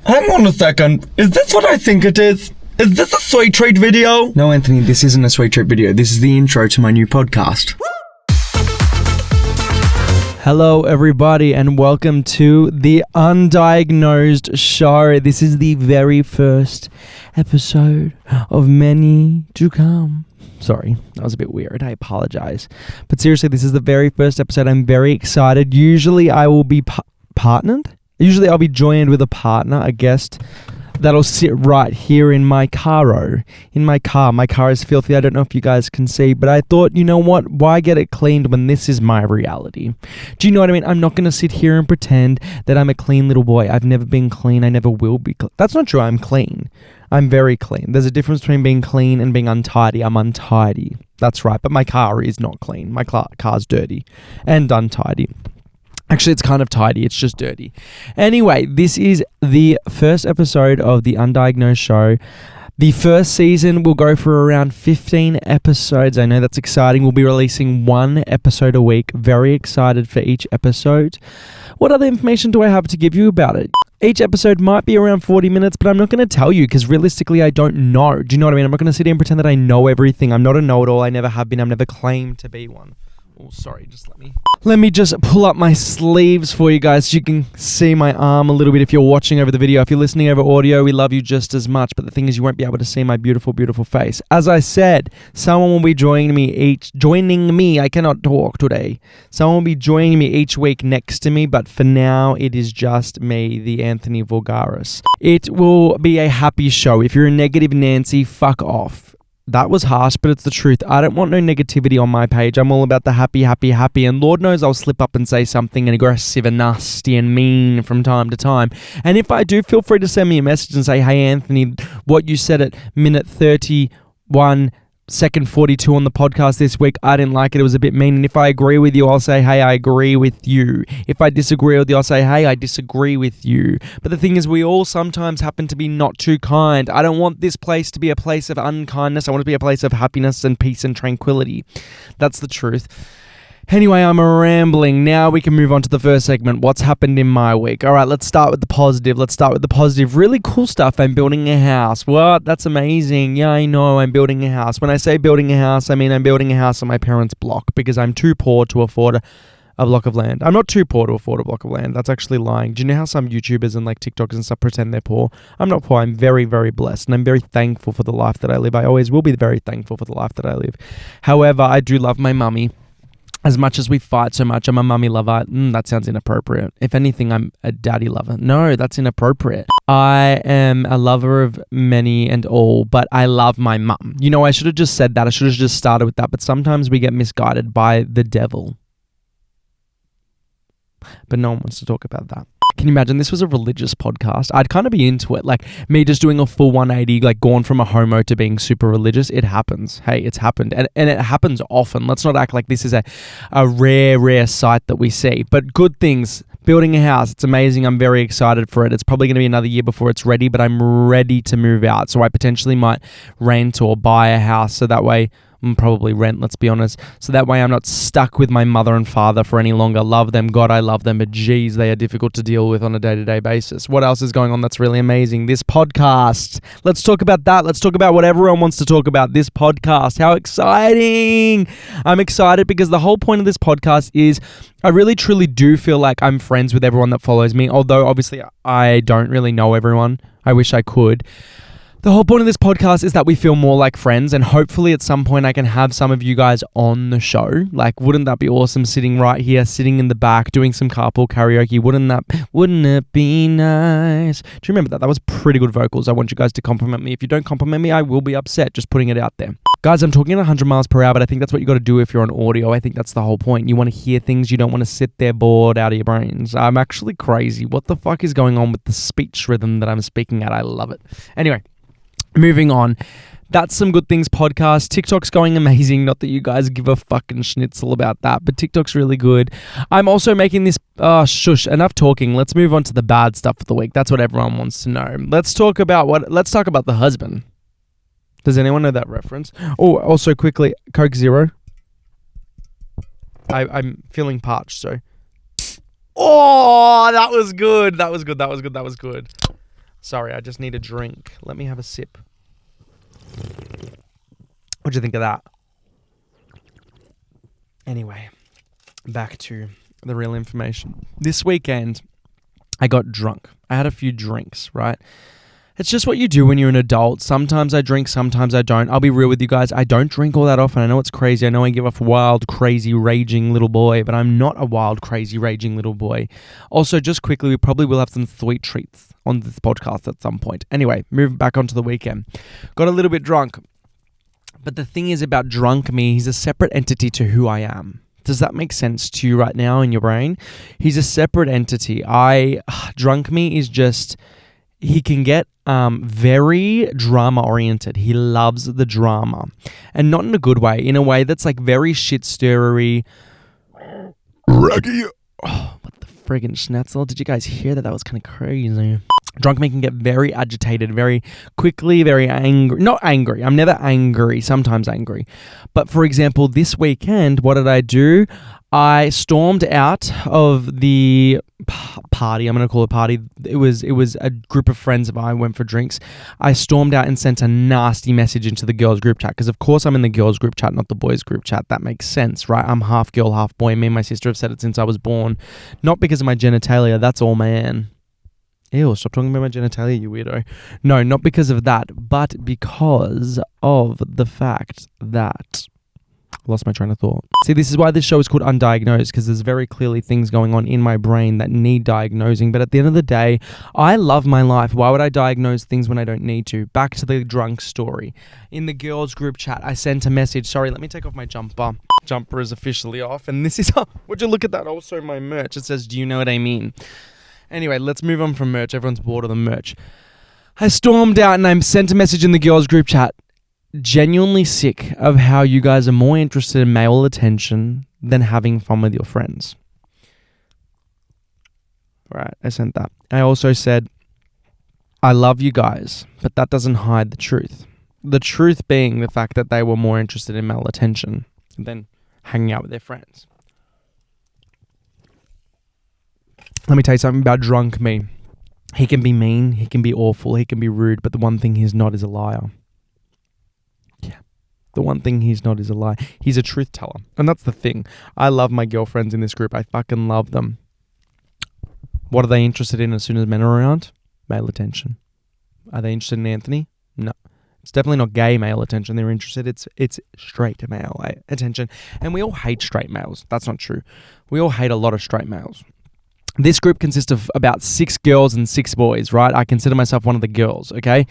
Hang on a second. Is this what I think it is? Is this a sweet treat video? No, Anthony, this isn't a sweet treat video. This is the intro to my new podcast. Hello, everybody, and welcome to the Undiagnosed Show. This is the very first episode of many to come. Sorry, that was a bit weird. I apologize. But seriously, this is the very first episode. I'm very excited. Usually, I will be partnered. Usually, I'll be joined with a partner, a guest that'll sit right here in my car. My car is filthy. I don't know if you guys can see, but I thought, you know what? Why get it cleaned when this is my reality? Do you know what I mean? I'm not going to sit here and pretend that I'm a clean little boy. I've never been clean. I never will be clean. That's not true. I'm clean. I'm very clean. There's a difference between being clean and being untidy. I'm untidy. That's right. But my car is not clean. My car's dirty and untidy. Actually, it's kind of tidy. It's just dirty. Anyway, this is the first episode of the Undiagnosed Show. The first season will go for around 15 episodes. I know that's exciting. We'll be releasing one episode a week. Very excited for each episode. What other information do I have to give you about it? Each episode might be around 40 minutes, but I'm not going to tell you because realistically, I don't know. Do you know what I mean? I'm not going to sit here and pretend that I know everything. I'm not a know-it-all. I never have been. I've never claimed to be one. Oh, sorry, just let me just pull up my sleeves for you guys so you can see my arm a little bit if you're watching over the video. If you're listening over audio, we love you just as much, but the thing is you won't be able to see my beautiful, beautiful face. As I said, someone will be joining me, I cannot talk today. Someone will be joining me each week next to me, but for now, it is just me, the Anthony Vulgaris. It will be a happy show. If you're a negative Nancy, fuck off. That was harsh, but it's the truth. I don't want no negativity on my page. I'm all about the happy, happy, happy. And Lord knows I'll slip up and say something aggressive and nasty and mean from time to time. And if I do, feel free to send me a message and say, hey, Anthony, what you said at minute 31, second 42 on the podcast this week, I didn't like it. It was a bit mean. And if I agree with you, I'll say, hey, I agree with you. If I disagree with you, I'll say, hey, I disagree with you. But the thing is, we all sometimes happen to be not too kind. I don't want this place to be a place of unkindness. I want it to be a place of happiness and peace and tranquility. That's the truth. Anyway, I'm rambling. Now we can move on to the first segment. What's happened in my week? All right, let's start with the positive. Really cool stuff. I'm building a house. What? That's amazing. Yeah, I know. I'm building a house. When I say building a house, I mean I'm building a house on my parents' block because I'm too poor to afford a block of land. I'm not too poor to afford a block of land. That's actually lying. Do you know how some YouTubers and like TikTokers and stuff pretend they're poor? I'm not poor. I'm very, very blessed and I'm very thankful for the life that I live. I always will be very thankful for the life that I live. However, I do love my mummy. As much as we fight so much, I'm a mummy lover. That sounds inappropriate. If anything, I'm a daddy lover. No, that's inappropriate. I am a lover of many and all, but I love my mum. You know, I should have just said that. I should have just started with that. But sometimes we get misguided by the devil. But no one wants to talk about that. Can you imagine this was a religious podcast? I'd kind of be into it. Like me just doing a full 180, like going from a homo to being super religious. It happens. Hey, it's happened. And it happens often. Let's not act like this is a rare sight that we see. But good things. Building a house. It's amazing. I'm very excited for it. It's probably going to be another year before it's ready, but I'm ready to move out. So I potentially might rent or buy a house so that way... probably rent, let's be honest. So that way I'm not stuck with my mother and father for any longer. Love them. God, I love them. But geez, they are difficult to deal with on a day-to-day basis. What else is going on that's really amazing? This podcast. Let's talk about that. Let's talk about what everyone wants to talk about. This podcast. How exciting. I'm excited because the whole point of this podcast is I really truly do feel like I'm friends with everyone that follows me. Although obviously I don't really know everyone. I wish I could. The whole point of this podcast is that we feel more like friends and hopefully at some point I can have some of you guys on the show. Like, wouldn't that be awesome sitting right here, sitting in the back, doing some carpool karaoke? Wouldn't it be nice? Do you remember that? That was pretty good vocals. I want you guys to compliment me. If you don't compliment me, I will be upset. Just putting it out there. Guys, I'm talking at 100 miles per hour, but I think that's what you got to do if you're on audio. I think that's the whole point. You want to hear things. You don't want to sit there bored out of your brains. I'm actually crazy. What the fuck is going on with the speech rhythm that I'm speaking at? I love it. Anyway. Moving on. That's Some Good Things podcast. TikTok's going amazing. Not that you guys give a fucking schnitzel about that, but TikTok's really good. I'm also making this... shush. Enough talking. Let's move on to the bad stuff of the week. That's what everyone wants to know. Let's talk about the husband. Does anyone know that reference? Oh, also quickly, Coke Zero. I'm feeling parched, so... Oh, that was good. Sorry, I just need a drink. Let me have a sip. What'd you think of that? Anyway, back to the real information. This weekend, I got drunk. I had a few drinks, right? It's just what you do when you're an adult. Sometimes I drink, sometimes I don't. I'll be real with you guys. I don't drink all that often. I know it's crazy. I know I give off wild, crazy, raging little boy, but I'm not a wild, crazy, raging little boy. Also, just quickly, we probably will have some sweet treats on this podcast at some point. Anyway, moving back onto the weekend. Got a little bit drunk. But the thing is about drunk me, he's a separate entity to who I am. Does that make sense to you right now in your brain? He's a separate entity. Drunk me is just... He can get very drama-oriented. He loves the drama. And not in a good way. In a way that's like very shit-stirrery. Raggy. Oh, what the friggin' schnitzel? Did you guys hear that? That was kind of crazy. Drunk me can get very agitated, very quickly, very angry. Not angry. I'm never angry. Sometimes angry. But for example, this weekend, what did I do? I stormed out of the party. I'm going to call it a party. It was a group of friends of mine went for drinks. I stormed out and sent a nasty message into the girls group chat because of course I'm in the girls group chat, not the boys group chat. That makes sense, right? I'm half girl, half boy. Me and my sister have said it since I was born. Not because of my genitalia. That's all man. Ew, stop talking about my genitalia, you weirdo. No, not because of that, but because of the fact that... Lost my train of thought. See, this is why this show is called Undiagnosed, because there's very clearly things going on in my brain that need diagnosing. But at the end of the day, I love my life. Why would I diagnose things when I don't need to? Back to the drunk story. In the girls group chat, I sent a message. Sorry, let me take off my jumper. Jumper is officially off. And this is... would you look at that? Also, my merch. It says, do you know what I mean? Anyway, let's move on from merch. Everyone's bored of the merch. I stormed out and I sent a message in the girls group chat. Genuinely sick of how you guys are more interested in male attention than having fun with your friends. Right, I sent that. I also said, I love you guys, but that doesn't hide the truth. The truth being the fact that they were more interested in male attention than hanging out with their friends. Let me tell you something about drunk me. He can be mean, he can be awful, he can be rude, but the one thing he's not is a liar. The one thing he's not is a lie. He's a truth teller. And that's the thing. I love my girlfriends in this group. I fucking love them. What are they interested in as soon as men are around? Male attention. Are they interested in Anthony? No. It's definitely not gay male attention. They're interested. It's straight male attention. And we all hate straight males. That's not true. We all hate a lot of straight males. This group consists of about 6 girls and 6 boys, right? I consider myself one of the girls, okay?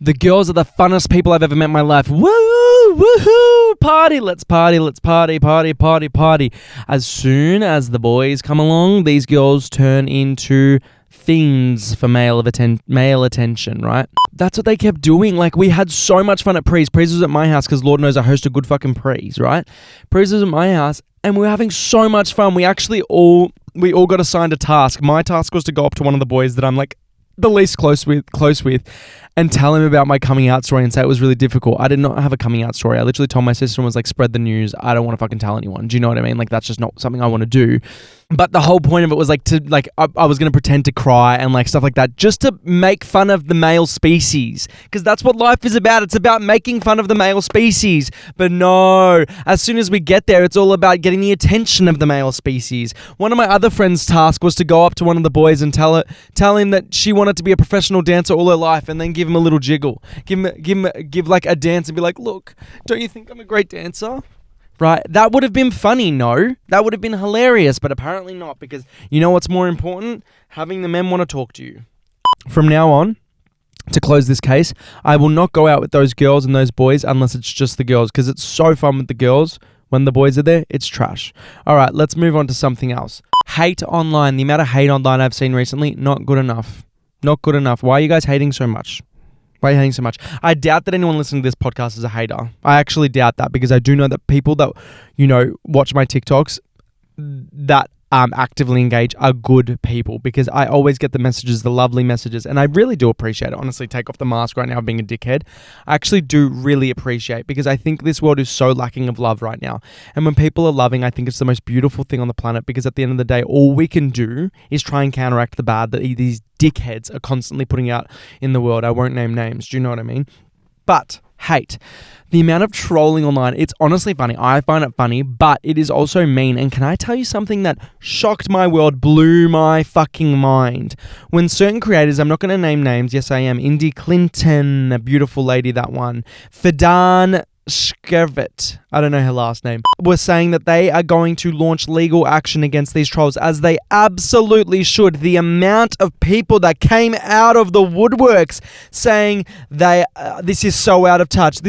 The girls are the funnest people I've ever met in my life. Woo! Woohoo! Party! Let's party! Let's party! Party! Party! Party! As soon as the boys come along, these girls turn into fiends for male attention, right? That's what they kept doing. Like, we had so much fun at Prees. Prees was at my house because Lord knows I host a good fucking Prees, right? Prees was at my house and we were having so much fun. We all got assigned a task. My task was to go up to one of the boys that I'm like the least close with and tell him about my coming out story and say it was really difficult. I did not have a coming out story. I literally told my sister and was like, spread the news. I don't want to fucking tell anyone. Do you know what I mean? Like, that's just not something I want to do. But the whole point of it was like I was going to pretend to cry and like stuff like that just to make fun of the male species. Because that's what life is about. It's about making fun of the male species. But no, as soon as we get there, it's all about getting the attention of the male species. One of my other friends' task was to go up to one of the boys and tell him that she wanted to be a professional dancer all her life and then give him a little jiggle. Give like a dance and be like, look, don't you think I'm a great dancer? Right? That would have been funny, no? That would have been hilarious, but apparently not, because you know what's more important? Having the men want to talk to you. From now on, to close this case, I will not go out with those girls and those boys unless it's just the girls, because it's so fun with the girls. When the boys are there, it's trash. All right, let's move on to something else. Hate online. The amount of hate online I've seen recently, not good enough. Not good enough. Why are you guys hating so much? Why are you hating so much? I doubt that anyone listening to this podcast is a hater. I actually doubt that, because I do know that people that, watch my TikToks that actively engage are good people, because I always get the messages, the lovely messages, and I really do appreciate it. Honestly, take off the mask right now of being a dickhead. I actually do really appreciate, because I think this world is so lacking of love right now. And when people are loving, I think it's the most beautiful thing on the planet, because at the end of the day, all we can do is try and counteract the bad that these dickheads are constantly putting out in the world. I won't name names. Do you know what I mean? But hate. The amount of trolling online, it's honestly funny. I find it funny, but it is also mean. And can I tell you something that shocked my world, blew my fucking mind? When certain creators, I'm not going to name names, yes I am, Indy Clinton, a beautiful lady, that one, Fadan Shkevit, I don't know her last name, were saying that they are going to launch legal action against these trolls, as they absolutely should. The amount of people that came out of the woodworks saying this is so out of touch.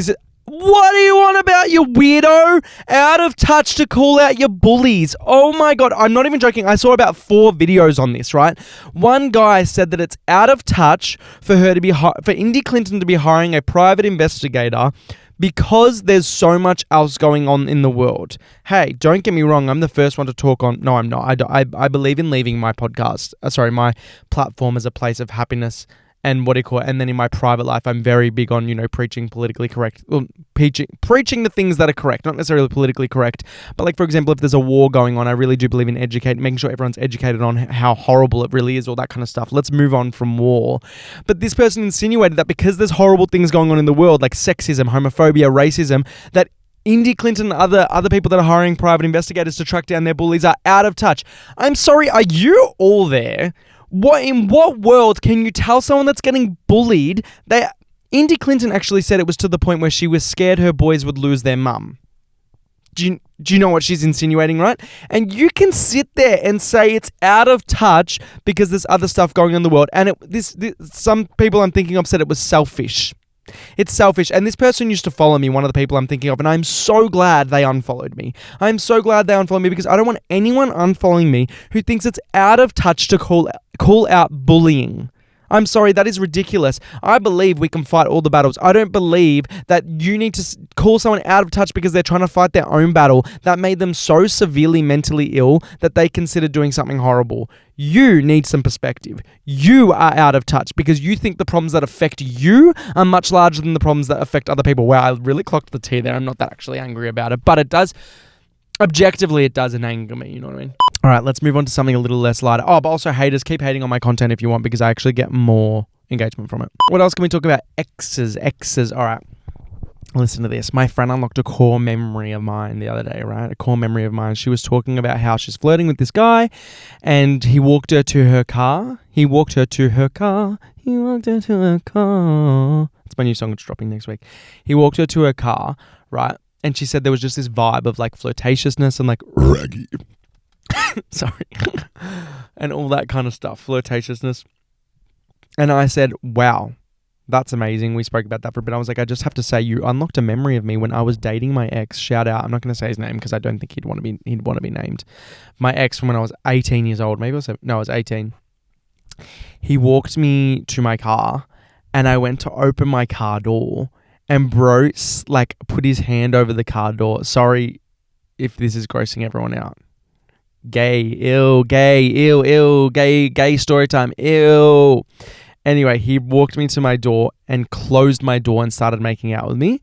What do you want about, you weirdo? Out of touch to call out your bullies. Oh my God, I'm not even joking. I saw about 4 videos on this, right? One guy said that it's out of touch for Indy Clinton to be hiring a private investigator because there's so much else going on in the world. Hey, don't get me wrong. I'm the first one to talk on... No, I'm not. I believe in leaving my podcast... my platform as a place of happiness and and then in my private life, I'm very big on, preaching politically correct... Well, preaching the things that are correct, not necessarily politically correct. But like, for example, if there's a war going on, I really do believe in making sure everyone's educated on how horrible it really is, all that kind of stuff. Let's move on from war. But this person insinuated that because there's horrible things going on in the world, like sexism, homophobia, racism, that Indy Clinton and other people that are hiring private investigators to track down their bullies are out of touch. I'm sorry, are you all there? In what world can you tell someone that's getting bullied? Indy Clinton actually said it was to the point where she was scared her boys would lose their mum. Do you know what she's insinuating, right? And you can sit there and say it's out of touch because there's other stuff going on in the world. And some people I'm thinking of said it was selfish. It's selfish. And this person used to follow me, one of the people I'm thinking of, and I'm so glad they unfollowed me. I'm so glad they unfollowed me, because I don't want anyone unfollowing me who thinks it's out of touch to call out bullying. I'm sorry, that is ridiculous. I believe we can fight all the battles. I don't believe that you need to call someone out of touch because they're trying to fight their own battle that made them so severely mentally ill that they consider doing something horrible. You need some perspective. You are out of touch because you think the problems that affect you are much larger than the problems that affect other people. Wow, I really clocked the T there. I'm not that actually angry about it, but it does... Objectively, it doesn't anger me, you know what I mean? All right, let's move on to something a little less lighter. Oh, but also haters, keep hating on my content if you want, because I actually get more engagement from it. What else can we talk about? Exes. All right, listen to this. My friend unlocked a core memory of mine the other day, right? A core memory of mine. She was talking about how she's flirting with this guy, and he walked her to her car. It's my new song. It's dropping next week. He walked her to her car, right? And she said there was just this vibe of like flirtatiousness and like raggy. Sorry. And all that kind of stuff. Flirtatiousness. And I said, wow, that's amazing. We spoke about that for a bit. I was like, I just have to say, you unlocked a memory of me when I was dating my ex. Shout out. I'm not going to say his name because I don't think he'd want to be named. My ex from when I was 18 years old. I was 18. He walked me to my car and I went to open my car door. And bro, like, put his hand over the car door. Sorry if this is grossing everyone out. Gay story time, ew. Anyway, he walked me to my door and closed my door and started making out with me.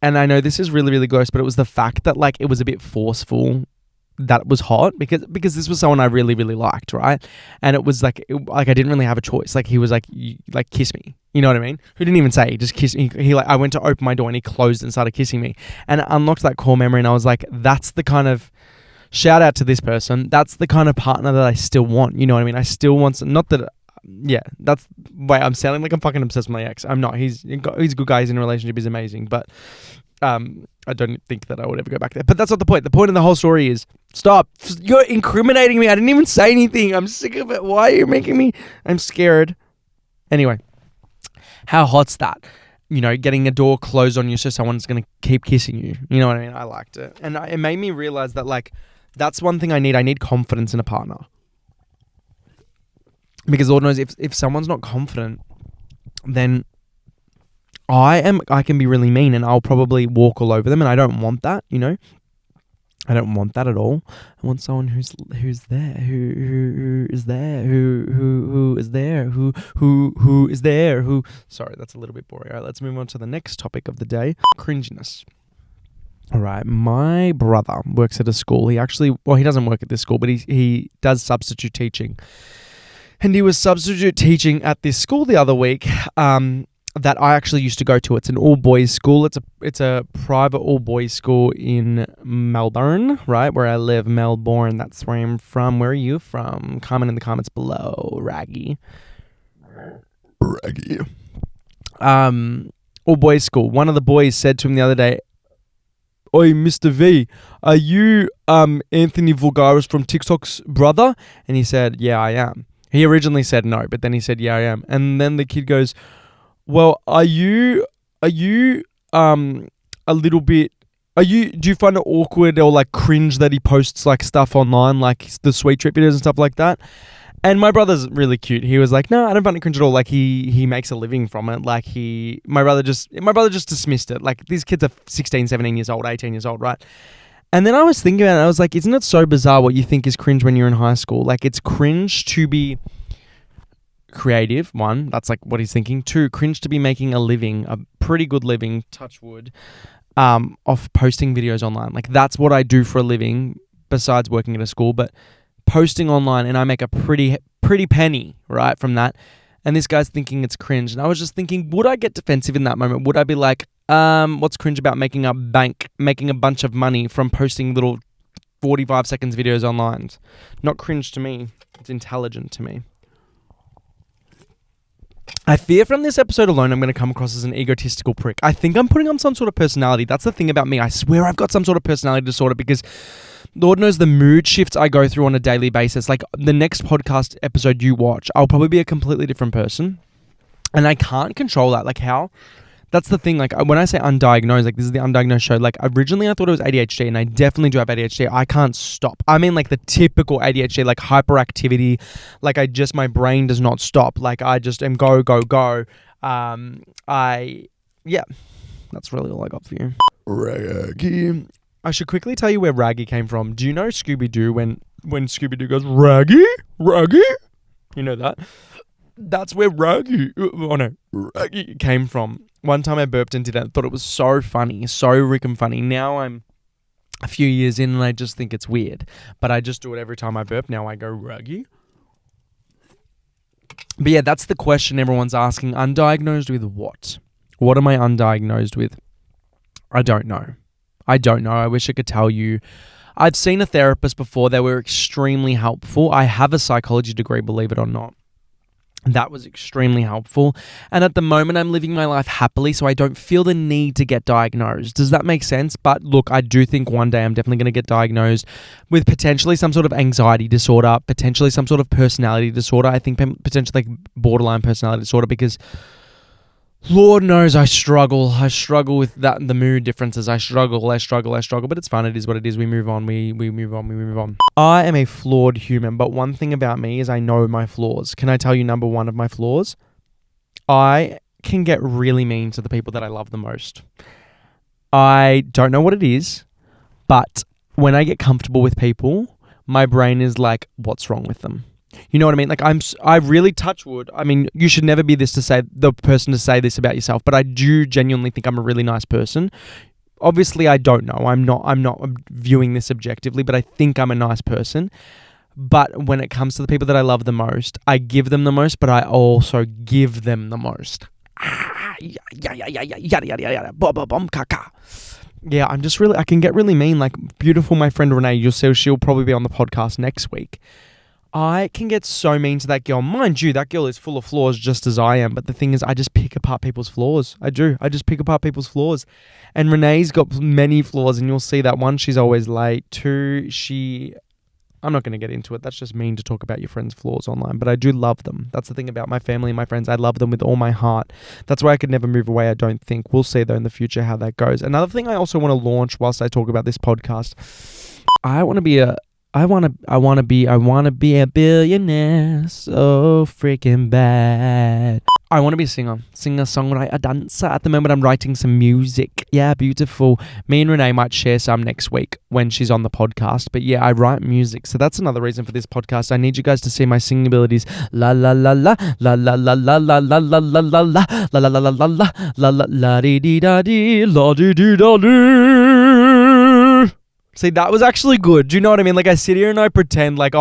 And I know this is really, really gross, but it was the fact that, like, it was a bit forceful that was hot because this was someone I really, really liked, right? And it was like I didn't really have a choice. Like, he was like kiss me. You know what I mean? Who didn't even say, he just kissed me. I went to open my door and he closed and started kissing me. And it unlocked that core memory. And I was like, that's the kind of, shout out to this person. That's the kind of partner that I still want. You know what I mean? I still want, not that, yeah, I'm sounding like I'm fucking obsessed with my ex. I'm not. He's a good guy. He's in a relationship. He's amazing. But I don't think that I would ever go back there. But that's not the point. The point of the whole story is, stop. You're incriminating me. I didn't even say anything. I'm sick of it. Why are you making me? I'm scared. Anyway. How hot's that? You know, getting a door closed on you so someone's going to keep kissing you. You know what I mean? I liked it. And it made me realize that, like, that's one thing I need. I need confidence in a partner. Because Lord knows, if someone's not confident, then I can be really mean and I'll probably walk all over them, and I don't want that, you know? I don't want that at all. I want someone who's there, who is there, who is there, who is there, who. Sorry, that's a little bit boring. All right, let's move on to the next topic of the day: cringiness. All right, my brother works at a school. He doesn't work at this school, but he does substitute teaching, and he was substitute teaching at this school the other week. That I actually used to go to. It's an all-boys school. It's a private all-boys school in Melbourne, right, where I live, Melbourne. That's where I'm from. Where are you from? Comment in the comments below, Raggy. All-boys school. One of the boys said to him the other day, "Oi, Mr. V, are you Anthony Vulgaris from TikTok's brother?" And he said, "Yeah, I am." He originally said no, but then he said, "Yeah, I am." And then the kid goes, "Well, do you find it awkward or like cringe that he posts like stuff online, like the sweet trip videos and stuff like that?" And my brother's really cute. He was like, "No, I don't find it cringe at all. Like he makes a living from it. Like my brother just dismissed it. Like these kids are 16, 17 years old, 18 years old, right?" And then I was thinking about it. I was like, isn't it so bizarre what you think is cringe when you're in high school? Like it's cringe to be creative, one, that's like what he's thinking. Two, cringe to be making a living, a pretty good living, touch wood, of posting videos online. Like that's what I do for a living besides working at a school, but posting online, and I make a pretty penny, right, from that. And this guy's thinking it's cringe. And I was just thinking, would I get defensive in that moment? Would I be like, what's cringe about making a bunch of money from posting little 45 seconds videos online? It's not cringe to me. It's intelligent to me. I fear from this episode alone I'm going to come across as an egotistical prick. I think I'm putting on some sort of personality. That's the thing about me. I swear I've got some sort of personality disorder because Lord knows the mood shifts I go through on a daily basis. Like the next podcast episode you watch, I'll probably be a completely different person. And I can't control that. Like how? That's the thing. Like when I say undiagnosed, like this is the undiagnosed show. Like originally I thought it was ADHD, and I definitely do have ADHD. I can't stop. I mean like the typical ADHD, like hyperactivity. Like my brain does not stop. Like I just am go. Yeah, that's really all I got for you. Raggy. I should quickly tell you where Raggy came from. Do you know Scooby-Doo when Scooby-Doo goes, Raggy? You know that? That's where Raggy came from. One time I burped and did it. I thought it was so funny, so freaking funny. Now I'm a few years in and I just think it's weird. But I just do it every time I burp. Now I go, Raggy. But yeah, that's the question everyone's asking. Undiagnosed with what? What am I undiagnosed with? I don't know. I wish I could tell you. I've seen a therapist before. They were extremely helpful. I have a psychology degree, believe it or not. That was extremely helpful. And at the moment, I'm living my life happily, so I don't feel the need to get diagnosed. Does that make sense? But look, I do think one day I'm definitely going to get diagnosed with potentially some sort of anxiety disorder, potentially some sort of personality disorder. I think potentially like borderline personality disorder, because Lord knows I struggle. I struggle with that, the mood differences. I struggle, but it's fun. It is what it is. We move on. We move on. I am a flawed human, but one thing about me is I know my flaws. Can I tell you number one of my flaws? I can get really mean to the people that I love the most. I don't know what it is, but when I get comfortable with people, my brain is like, what's wrong with them? You know what I mean? Like I really touch wood. I mean, you should never be the person to say this about yourself, but I do genuinely think I'm a really nice person. Obviously, I don't know. I'm not viewing this objectively, but I think I'm a nice person. But when it comes to the people that I love the most, I give them the most, but I also give them the most. Yeah, I can get really mean. Like beautiful, my friend Renee, you'll see she'll probably be on the podcast next week. I can get so mean to that girl. Mind you, that girl is full of flaws just as I am. But the thing is, I just pick apart people's flaws. I do. I just pick apart people's flaws. And Renee's got many flaws, and you'll see that. One, she's always late. Two, I'm not going to get into it. That's just mean to talk about your friends' flaws online. But I do love them. That's the thing about my family and my friends. I love them with all my heart. That's why I could never move away, I don't think. We'll see, though, in the future how that goes. Another thing I also want to launch whilst I talk about this podcast, I want to be a billionaire so freaking bad. I want to be a singer, songwriter, dancer. At the moment, I'm writing some music. Yeah, beautiful. Me and Renee might share some next week when she's on the podcast. But yeah, I write music. So that's another reason for this podcast. I need you guys to see my singing abilities. La la la la, la la la la la la la la la la, la la la la la la, la la la dee dee da dee, la dee dee da dee. See, that was actually good. Do you know what I mean? Like I sit here and I pretend like,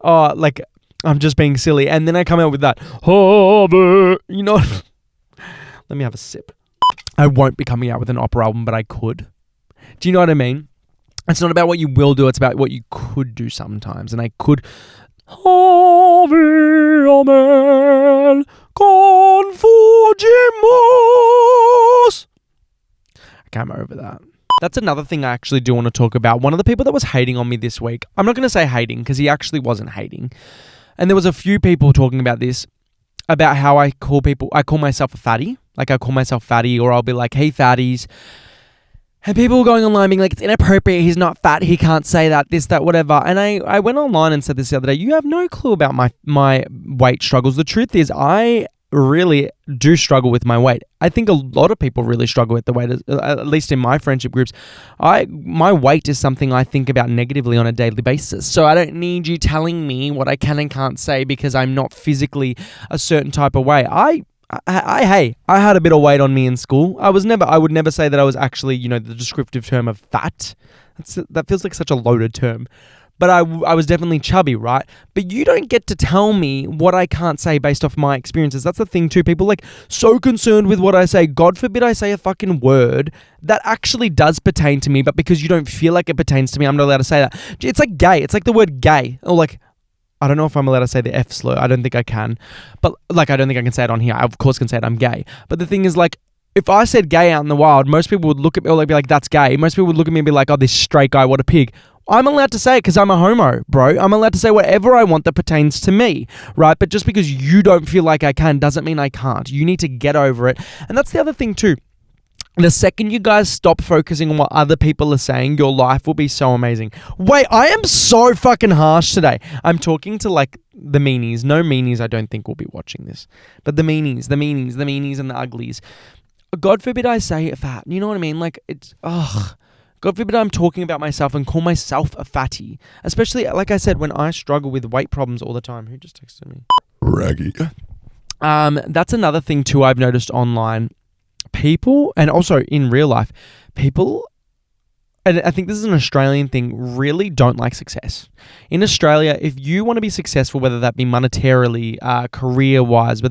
like I'm just being silly. And then I come out with that, you know. Let me have a sip. I won't be coming out with an opera album, but I could. Do you know what I mean? It's not about what you will do. It's about what you could do sometimes. And I could. Ave, amen, confugimos. Okay, I'm over that. That's another thing I actually do want to talk about. One of the people that was hating on me this week, I'm not going to say hating because he actually wasn't hating. And there was a few people talking about this, about how I call myself a fatty. Like I call myself fatty, or I'll be like, hey fatties. And people were going online being like, it's inappropriate, he's not fat, he can't say that, this, that, whatever. And I went online and said this the other day, you have no clue about my weight struggles. The truth is, I really do struggle with my weight. I think a lot of people really struggle with the weight, at least in my friendship groups. My weight is something I think about negatively on a daily basis. So I don't need you telling me what I can and can't say because I'm not physically a certain type of way. I had a bit of weight on me in school. I would never say that I was actually, the descriptive term of fat. That feels like such a loaded term. But I was definitely chubby, right? But you don't get to tell me what I can't say based off my experiences. That's the thing too. People like so concerned with what I say. God forbid I say a fucking word that actually does pertain to me, but because you don't feel like it pertains to me, I'm not allowed to say that. It's like gay. It's like the word gay. Or like, I don't know if I'm allowed to say the F slur. I don't think I can. But like, I don't think I can say it on here. I of course can say it. I'm gay. But the thing is, like, if I said gay out in the wild, most people would look at me or they'd be like, that's gay. Most people would look at me and be like, oh, this straight guy, what a pig. I'm allowed to say it because I'm a homo, bro. I'm allowed to say whatever I want that pertains to me, right? But just because you don't feel like I can doesn't mean I can't. You need to get over it. And that's the other thing too. The second you guys stop focusing on what other people are saying, your life will be so amazing. Wait, I am so fucking harsh today. I'm talking to like the meanies. No meanies I don't think will be watching this. But the meanies and the uglies. God forbid I say fat. You know what I mean? Like it's, God forbid I'm talking about myself and call myself a fatty. Especially, like I said, when I struggle with weight problems all the time. Who just texted me? Raggy. That's another thing too I've noticed online. People, and also in real life, people, and I think this is an Australian thing, really don't like success. In Australia, if you want to be successful, whether that be monetarily, career-wise,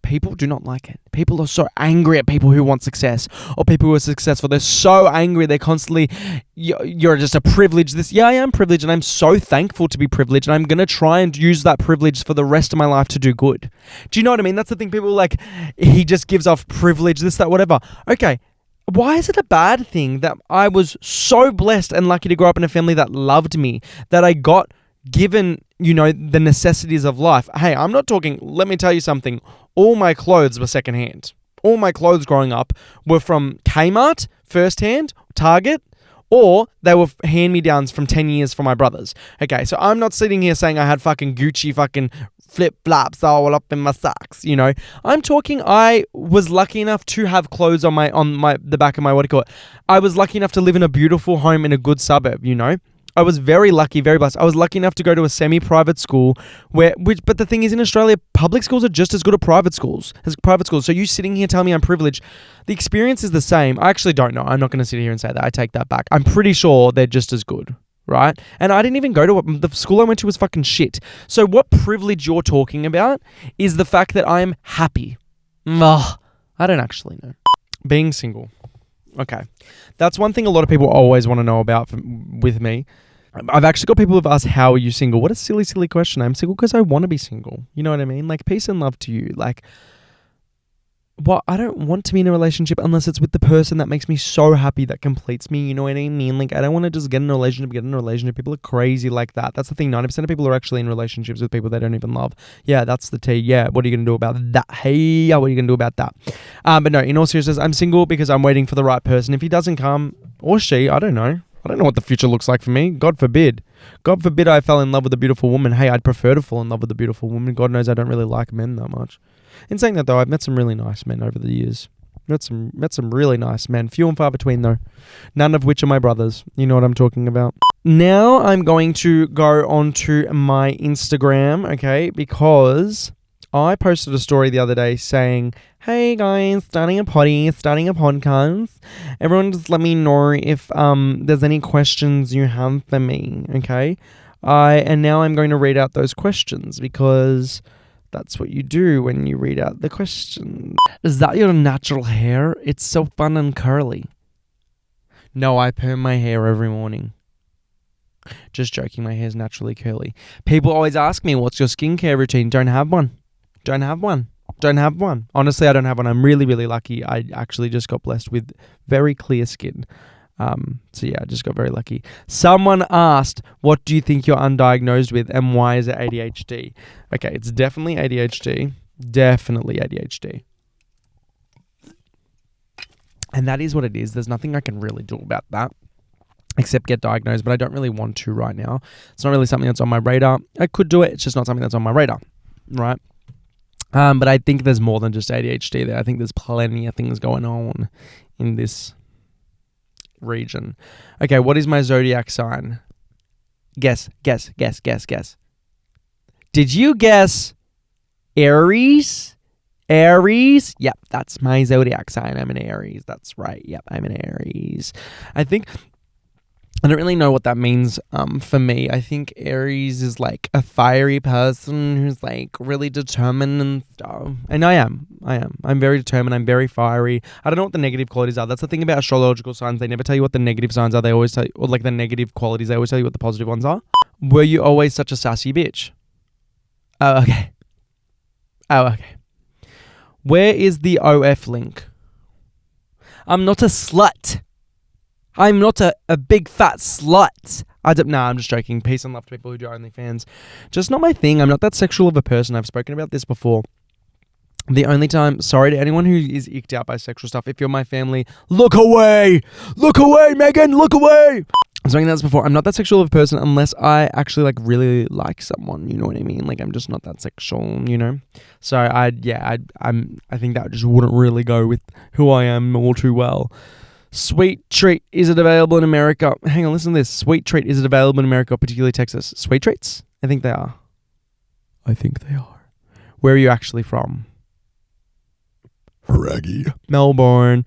people do not like it. People are so angry at people who want success or people who are successful. They're so angry. They're constantly, you're just a privilege. Yeah, I am privileged and I'm so thankful to be privileged and I'm going to try and use that privilege for the rest of my life to do good. Do you know what I mean? That's the thing. People are like, he just gives off privilege, this, that, whatever. Okay. Why is it a bad thing that I was so blessed and lucky to grow up in a family that loved me, that I got given, the necessities of life? Hey, I'm not talking, let me tell you something. All my clothes were secondhand. All my clothes growing up were from Kmart, firsthand, Target, or they were hand-me-downs from 10 years from my brothers. Okay, so I'm not sitting here saying I had fucking Gucci fucking flip-flops all up in my socks, I'm talking I was lucky enough to have clothes on the back of my, I was lucky enough to live in a beautiful home in a good suburb, I was very lucky, very blessed. I was lucky enough to go to a semi-private school but the thing is in Australia, public schools are just as good as private schools. So you sitting here telling me I'm privileged, the experience is the same. I actually don't know. I'm not going to sit here and say that. I take that back. I'm pretty sure they're just as good, right? And I didn't even go to the school I went to was fucking shit. So what privilege you're talking about is the fact that I'm happy. I don't actually know. Being single. Okay. That's one thing a lot of people always want to know about with me. I've actually got people who've asked, how are you single? What a silly, silly question. I'm single because I want to be single. You know what I mean? Like, peace and love to you. Like, I don't want to be in a relationship unless it's with the person that makes me so happy, that completes me. You know what I mean? Like, I don't want to just get in a relationship. People are crazy like that. That's the thing. 90% of people are actually in relationships with people they don't even love. Yeah, that's the tea. Yeah, what are you going to do about that? Hey, what are you going to do about that? But no, in all seriousness, I'm single because I'm waiting for the right person. If he doesn't come, or she, I don't know. I don't know what the future looks like for me. God forbid. God forbid I fell in love with a beautiful woman. Hey, I'd prefer to fall in love with a beautiful woman. God knows I don't really like men that much. In saying that though, I've met some really nice men over the years. Met some really nice men. Few and far between though. None of which are my brothers. You know what I'm talking about. Now I'm going to go onto my Instagram, okay? Because I posted a story the other day saying, hey guys, starting a podcast. Everyone just let me know if there's any questions you have for me, okay? And now I'm going to read out those questions because that's what you do when you read out the question. Is that your natural hair? It's so fun and curly. No, I perm my hair every morning. Just joking, my hair's naturally curly. People always ask me, what's your skincare routine? Don't have one. Honestly, I don't have one. I'm really, really lucky. I actually just got blessed with very clear skin. So yeah, I just got very lucky. Someone asked, what do you think you're undiagnosed with and why is it ADHD? Okay, it's definitely ADHD. Definitely ADHD. And that is what it is. There's nothing I can really do about that except get diagnosed, but I don't really want to right now. It's not really something that's on my radar. I could do it. It's just not something that's on my radar, right? But I think there's more than just ADHD there. I think there's plenty of things going on in this region. Okay, what is my zodiac sign? Guess. Did you guess Aries? Aries? Yep, that's my zodiac sign. I'm an Aries. That's right. Yep, I'm an Aries. I don't really know what that means for me. I think Aries is like a fiery person who's like really determined and stuff. And I am. I'm very determined. I'm very fiery. I don't know what the negative qualities are. That's the thing about astrological signs. They never tell you what the negative signs are. They always tell you, or like the negative qualities. They always tell you what the positive ones are. Were you always such a sassy bitch? Oh, okay. Where is the OF link? I'm not a slut. I'm not a big fat slut. I'm just joking. Peace and love to people who do OnlyFans. Just not my thing. I'm not that sexual of a person. I've spoken about this before. The only time, sorry to anyone who is icked out by sexual stuff. If you're my family, look away. Look away, Megan. Look away. I've spoken about this before. I'm not that sexual of a person unless I actually like really like someone. You know what I mean? Like I'm just not that sexual, you know? So I think that just wouldn't really go with who I am all too well. Sweet treat, is it available in America? Hang on, listen to this. Sweet treat, is it available in America, particularly Texas? Sweet treats? I think they are. Where are you actually from? Raggy. Melbourne.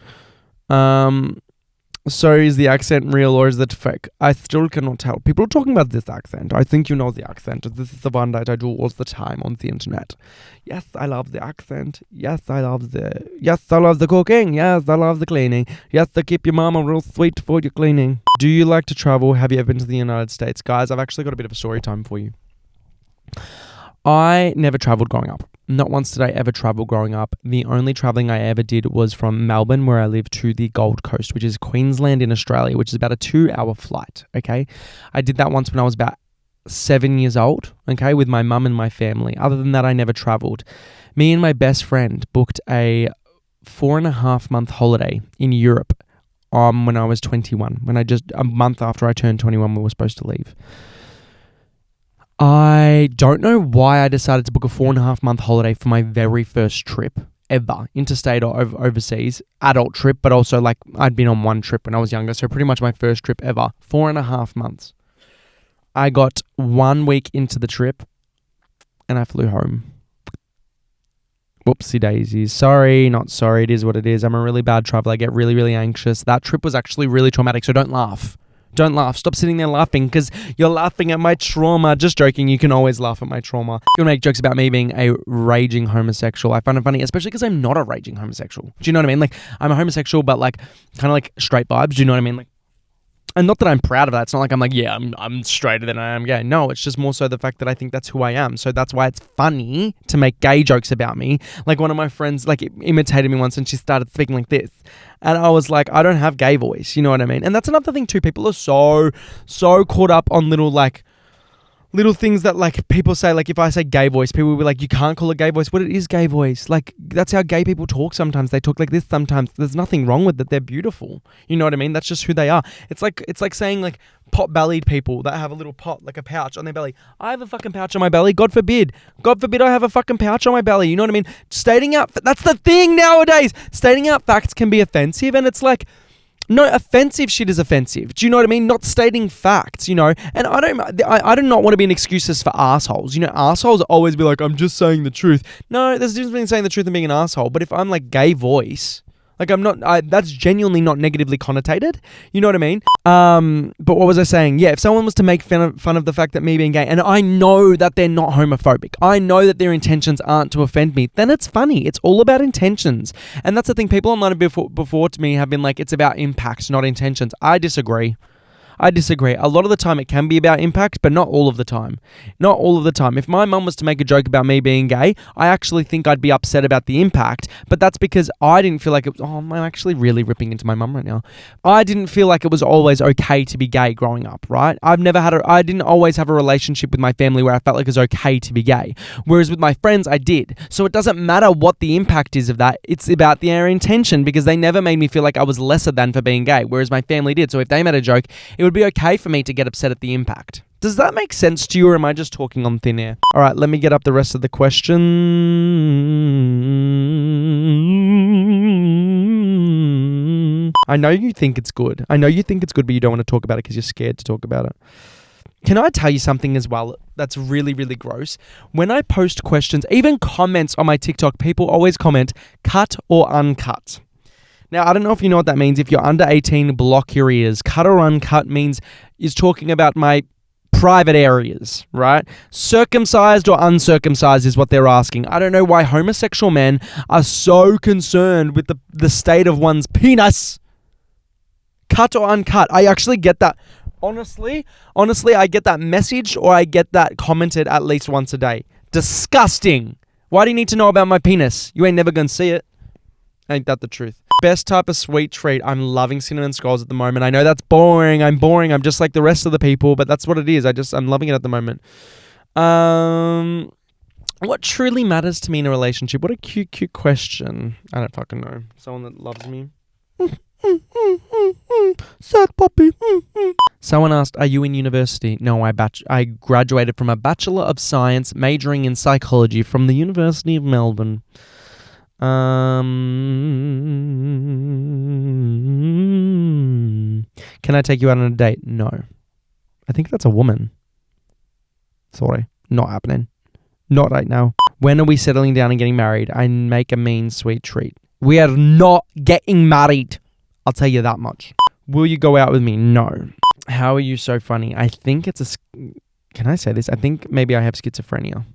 So is the accent real or is it fake? I still cannot tell. People are talking about this accent. I think you know the accent. This is the one that I do all the time on the internet. Yes, I love the accent. Yes, I love the cooking. Yes, I love the cleaning. Yes, to keep your mama real sweet for your cleaning. Do you like to travel? Have you ever been to the United States? Guys, I've actually got a bit of a story time for you. I never traveled growing up. Not once did I ever travel growing up. The only traveling I ever did was from Melbourne, where I live, to the Gold Coast, which is Queensland in Australia, which is about a 2-hour flight, okay? I did that once when I was about 7 years old, okay, with my mum and my family. Other than that, I never traveled. Me and my best friend booked a 4.5-month holiday in Europe when I was 21. A month after I turned 21, we were supposed to leave. I don't know why I decided to book a 4.5-month holiday for my very first trip ever, interstate or overseas, adult trip, but also like I'd been on one trip when I was younger, so pretty much my first trip ever, 4.5 months. I got 1 week into the trip and I flew home. Whoopsie daisies. Sorry, not sorry, it is what it is. I'm a really bad traveler. I get really, really anxious. That trip was actually really traumatic, so don't laugh. Don't laugh. Stop sitting there laughing because you're laughing at my trauma. Just joking. You can always laugh at my trauma. You'll make jokes about me being a raging homosexual. I find it funny, especially because I'm not a raging homosexual. Do you know what I mean? Like, I'm a homosexual, but like, kind of like straight vibes. Do you know what I mean? Like, and not that I'm proud of that. It's not like I'm like, yeah, I'm straighter than I am gay. No, it's just more so the fact that I think that's who I am. So that's why it's funny to make gay jokes about me. Like one of my friends like imitated me once and she started speaking like this. And I was like, I don't have gay voice. You know what I mean? And that's another thing too. People are so caught up on little things that like people say, like if I say gay voice, people will be like, you can't call it gay voice. But it is gay voice. Like that's how gay people talk sometimes. They talk like this sometimes. There's nothing wrong with it. They're beautiful. You know what I mean? That's just who they are. It's like saying like pot-bellied people that have a little pot, like a pouch on their belly. I have a fucking pouch on my belly. God forbid I have a fucking pouch on my belly. You know what I mean? Stating out, that's the thing nowadays. Stating out facts can be offensive, and it's like, no, offensive shit is offensive. Do you know what I mean? Not stating facts, you know? And I do not want to be an excuses for assholes. You know, assholes always be like, I'm just saying the truth. No, there's a difference between saying the truth and being an asshole. But if I'm like gay voice, like that's genuinely not negatively connotated. You know what I mean? But what was I saying? Yeah, if someone was to make fun of the fact that me being gay, and I know that they're not homophobic, I know that their intentions aren't to offend me, then it's funny. It's all about intentions. And that's the thing. People online before to me have been like, it's about impact, not intentions. I disagree. A lot of the time it can be about impact, but not all of the time. Not all of the time. If my mum was to make a joke about me being gay, I actually think I'd be upset about the impact, but that's because I didn't feel like it was... Oh, I'm actually really ripping into my mum right now. I didn't feel like it was always okay to be gay growing up, right? I didn't always have a relationship with my family where I felt like it was okay to be gay. Whereas with my friends, I did. So it doesn't matter what the impact is of that. It's about their intention, because they never made me feel like I was lesser than for being gay, whereas my family did. So if they made a joke, it would be okay for me to get upset at the impact. Does that make sense to you, or am I just talking on thin air? All right, let me get up the rest of the question. I know you think it's good. But you don't want to talk about it because you're scared to talk about it. Can I tell you something as well that's really, really gross? When I post questions, even comments on my TikTok, people always comment, cut or uncut. Now, I don't know if you know what that means. If you're under 18, block your ears. Cut or uncut is talking about my private areas, right? Circumcised or uncircumcised is what they're asking. I don't know why homosexual men are so concerned with the state of one's penis. Cut or uncut. I actually get that. Honestly, I get that message, or I get that commented at least once a day. Disgusting. Why do you need to know about my penis? You ain't never gonna see it. Ain't that the truth? Best type of sweet treat. I'm loving cinnamon skulls at the moment. I know that's boring. I'm boring. I'm just like the rest of the people, but that's what it is. I'm loving it at the moment. What truly matters to me in a relationship? What a cute question. I don't fucking know. Someone that loves me. Sad puppy. Someone asked, are you in university? No, I graduated from a Bachelor of Science majoring in psychology from the University of Melbourne. Can I take you out on a date? No. I think that's a woman. Sorry, not happening. Not right now. When are we settling down and getting married? I make a mean sweet treat. We are not getting married. I'll tell you that much. Will you go out with me? No. How are you so funny? I think it's can I say this? I think maybe I have schizophrenia.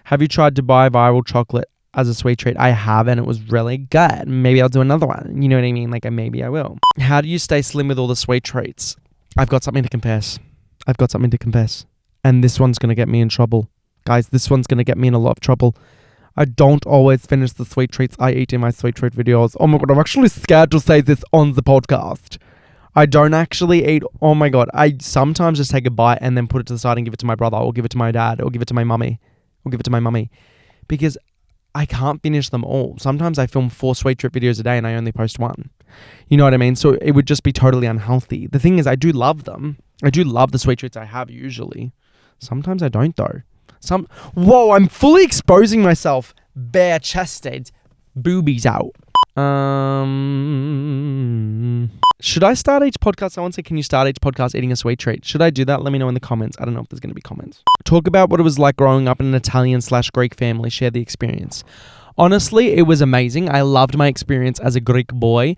Have you tried to buy viral chocolate as a sweet treat? I have, and it was really good. Maybe I'll do another one. You know what I mean? Like, maybe I will. How do you stay slim with all the sweet treats? I've got something to confess. And this one's going to get me in trouble. Guys, this one's going to get me in a lot of trouble. I don't always finish the sweet treats I eat in my sweet treat videos. Oh my God, I'm actually scared to say this on the podcast. I don't actually eat. Oh my God. I sometimes just take a bite and then put it to the side and give it to my brother, or give it to my dad, or give it to my mummy, because I can't finish them all. Sometimes I film 4 sweet treat videos a day and I only post 1. You know what I mean? So it would just be totally unhealthy. The thing is, I do love them. I do love the sweet treats I have usually. Sometimes I don't though. Whoa, I'm fully exposing myself. Bare chested. Boobies out. Should I start each podcast? Someone said, can you start each podcast eating a sweet treat? Should I do that? Let me know in the comments. I don't know if there's going to be comments. Talk about what it was like growing up in an Italian/Greek family. Share the experience. Honestly, it was amazing. I loved my experience as a Greek boy.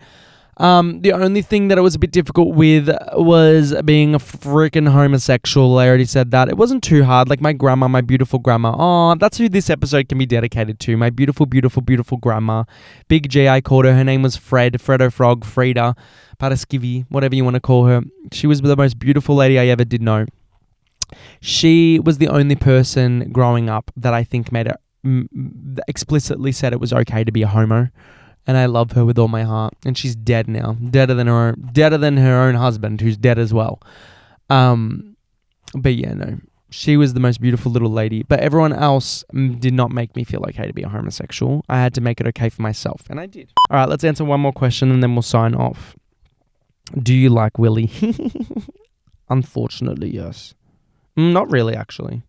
The only thing that it was a bit difficult with was being a freaking homosexual. I already said that. It wasn't too hard. Like my grandma, my beautiful grandma. Oh, that's who this episode can be dedicated to. My beautiful, beautiful, beautiful grandma. Big G, I called her. Her name was Fredo Frog, Frida, Paraskivi, whatever you want to call her. She was the most beautiful lady I ever did know. She was the only person growing up that I think made it explicitly said it was okay to be a homo. And I love her with all my heart. And she's dead now. Deader than her own husband, who's dead as well. But yeah, no. She was the most beautiful little lady. But everyone else did not make me feel okay to be a homosexual. I had to make it okay for myself. And I did. All right, let's answer one more question and then we'll sign off. Do you like Willie? Unfortunately, yes. Not really, actually.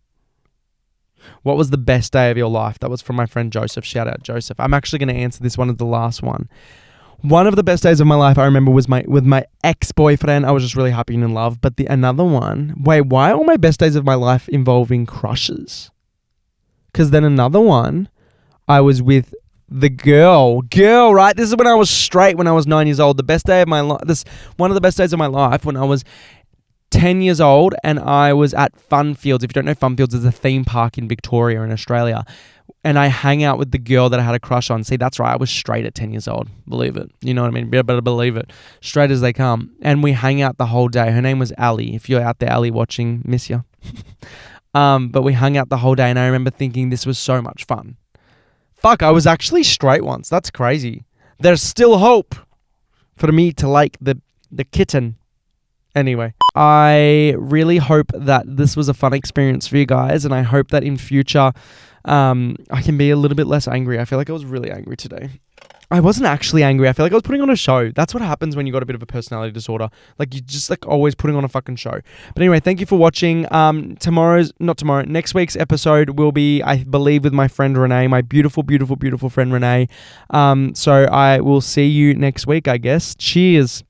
What was the best day of your life? That was from my friend Joseph. Shout out, Joseph. I'm actually going to answer this one as the last one. One of the best days of my life I remember was with my ex-boyfriend. I was just really happy and in love. But another one... Wait, why are all my best days of my life involving crushes? Because then another one, I was with the girl, right? This is when I was straight, when I was 9 years old. The best day of my life... One of the best days of my life when I was 10 years old and I was at Funfields. If you don't know, Funfields is a theme park in Victoria in Australia. And I hang out with the girl that I had a crush on. See, that's right. I was straight at 10 years old. Believe it. You know what I mean? Better believe it. Straight as they come. And we hang out the whole day. Her name was Ali. If you're out there, Ali, watching, miss you. But we hung out the whole day. And I remember thinking this was so much fun. Fuck, I was actually straight once. That's crazy. There's still hope for me to like the kitten. Anyway, I really hope that this was a fun experience for you guys. And I hope that in future... I can be a little bit less angry. I feel like I was really angry today. I wasn't actually angry. I feel like I was putting on a show. That's what happens when you got a bit of a personality disorder. Like you just like always putting on a fucking show. But anyway, thank you for watching. Next week's episode will be, I believe, with my friend Renee, my beautiful, beautiful, beautiful friend Renee. So I will see you next week, I guess. Cheers.